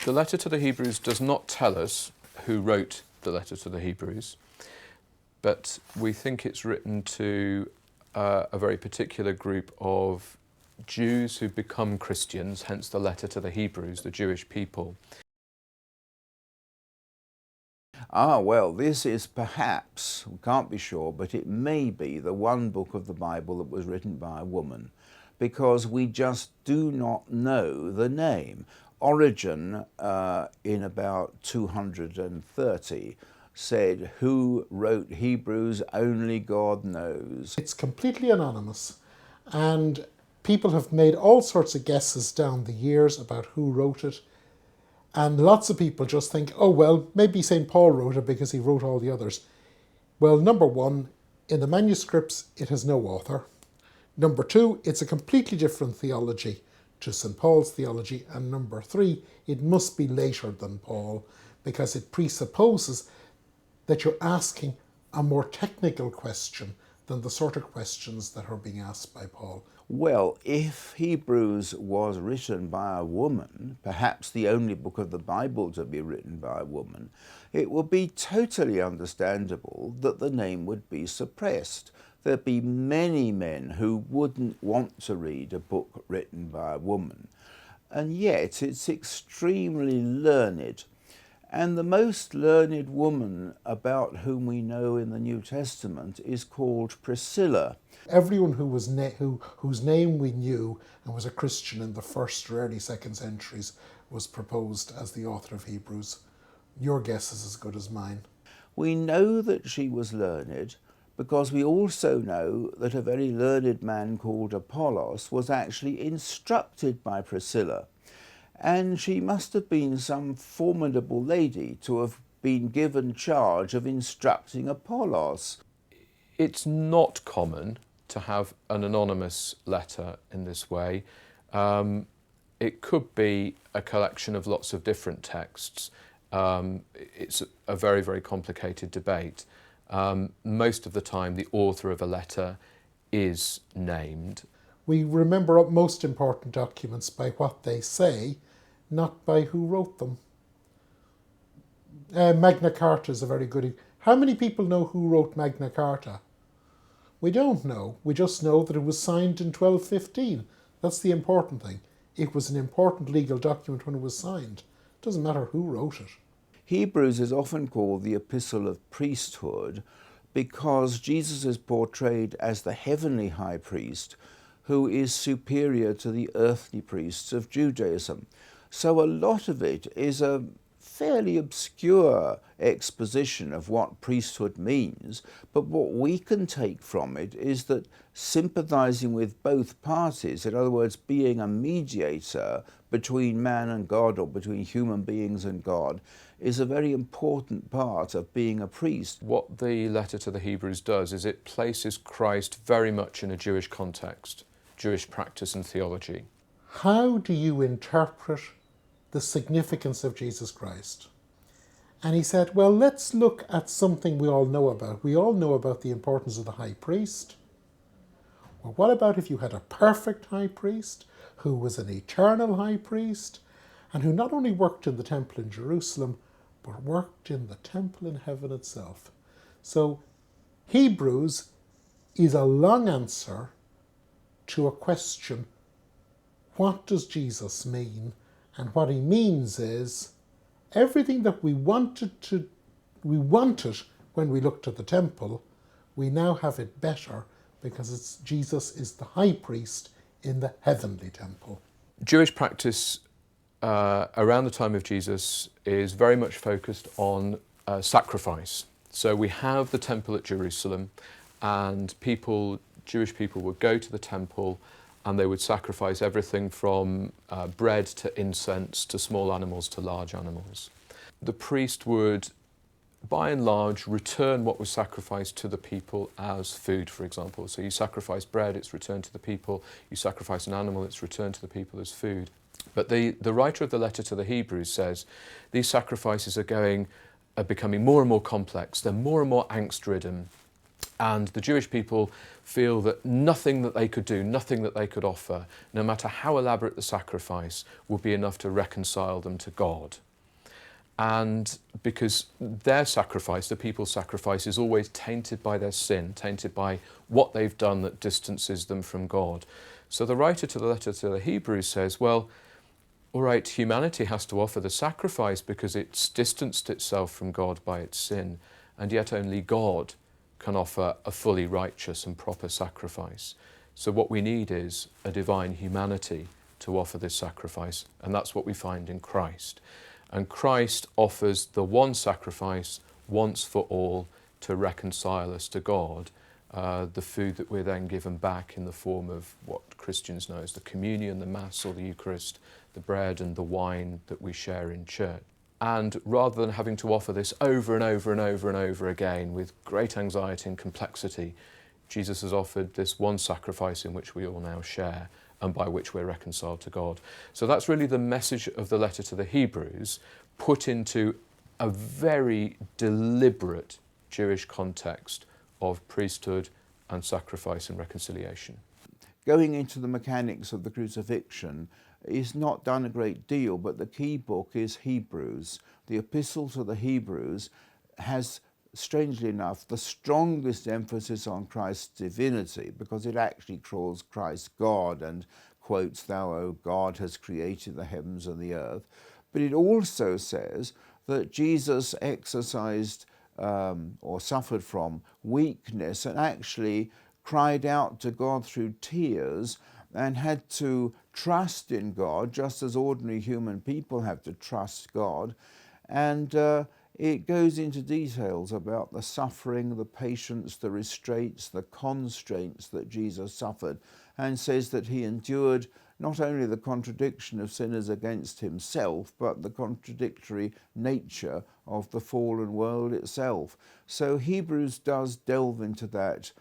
The letter to the Hebrews does not tell us who wrote the letter to the Hebrews, but we think it's written to a very particular group of Jews who become Christians, hence the letter to the Hebrews, the Jewish people. Well, this is perhaps, we can't be sure, but it may be the one book of the Bible that was written by a woman, because we just do not know the name. Origen, in about 230, said, "Who wrote Hebrews? Only God knows." It's completely anonymous, and people have made all sorts of guesses down the years about who wrote it. And lots of people just think, oh, well, maybe St. Paul wrote it because he wrote all the others. Well, number one, in the manuscripts, it has no author. Number two, it's a completely different theology to St. Paul's theology. And number three, it must be later than Paul because it presupposes that you're asking a more technical question than the sort of questions that are being asked by Paul. Well, if Hebrews was written by a woman, perhaps the only book of the Bible to be written by a woman, it would be totally understandable that the name would be suppressed. There'd be many men who wouldn't want to read a book written by a woman, and yet it's extremely learned. And the most learned woman about whom we know in the New Testament is called Priscilla. Everyone whose name we knew and was a Christian in the first or early second centuries was proposed as the author of Hebrews. Your guess is as good as mine. We know that she was learned because we also know that a very learned man called Apollos was actually instructed by Priscilla. And she must have been some formidable lady to have been given charge of instructing Apollos. It's not common to have an anonymous letter in this way. It could be a collection of lots of different texts. It's a very, very complicated debate. Most of the time, the author of a letter is named. We remember most important documents by what they say, not by who wrote them. Magna Carta is a very good... How many people know who wrote Magna Carta? We don't know. We just know that it was signed in 1215. That's the important thing. It was an important legal document when it was signed. It doesn't matter who wrote it. Hebrews is often called the epistle of priesthood because Jesus is portrayed as the heavenly high priest who is superior to the earthly priests of Judaism. So a lot of it is a fairly obscure exposition of what priesthood means, but what we can take from it is that sympathizing with both parties, in other words, being a mediator between man and God or between human beings and God, is a very important part of being a priest. What the letter to the Hebrews does is it places Christ very much in a Jewish context, Jewish practice and theology. How do you interpret the significance of Jesus Christ? And he said, well, let's look at something we all know about. We all know about the importance of the high priest. Well, what about if you had a perfect high priest who was an eternal high priest and who not only worked in the temple in Jerusalem, but worked in the temple in heaven itself? So Hebrews is a long answer to a question, what does Jesus mean? And what he means is everything that we wanted when we looked at the temple, we now have it better because Jesus is the high priest in the heavenly temple. Jewish practice around the time of Jesus is very much focused on sacrifice. So we have the temple at Jerusalem, and Jewish people would go to the temple and they would sacrifice everything from bread to incense to small animals to large animals. The priest would, by and large, return what was sacrificed to the people as food, for example. So you sacrifice bread, it's returned to the people. You sacrifice an animal, it's returned to the people as food. But the writer of the letter to the Hebrews says these sacrifices are becoming more and more complex. They're more and more angst-ridden. And the Jewish people feel that nothing that they could do, nothing that they could offer, no matter how elaborate the sacrifice, would be enough to reconcile them to God. And because their sacrifice, the people's sacrifice, is always tainted by their sin, tainted by what they've done that distances them from God. So the writer to the letter to the Hebrews says, well, all right, humanity has to offer the sacrifice because it's distanced itself from God by its sin, and yet only God can offer a fully righteous and proper sacrifice. So what we need is a divine humanity to offer this sacrifice, and that's what we find in Christ. And Christ offers the one sacrifice once for all to reconcile us to God, the food that we're then given back in the form of what Christians know as the communion, the Mass or the Eucharist, the bread and the wine that we share in church. And rather than having to offer this over and over and over and over again with great anxiety and complexity, Jesus has offered this one sacrifice in which we all now share and by which we're reconciled to God. So that's really the message of the letter to the Hebrews, put into a very deliberate Jewish context of priesthood and sacrifice and reconciliation. Going into the mechanics of the crucifixion is not done a great deal, but the key book is Hebrews. The Epistle to the Hebrews has, strangely enough, the strongest emphasis on Christ's divinity, because it actually calls Christ God and quotes, "Thou, O God, has created the heavens and the earth." But it also says that Jesus exercised or suffered from weakness and actually cried out to God through tears and had to trust in God, just as ordinary human people have to trust God. And it goes into details about the suffering, the patience, the restraints, the constraints that Jesus suffered, and says that he endured not only the contradiction of sinners against himself, but the contradictory nature of the fallen world itself. So Hebrews does delve into that,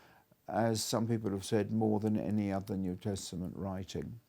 as some people have said, more than any other New Testament writing.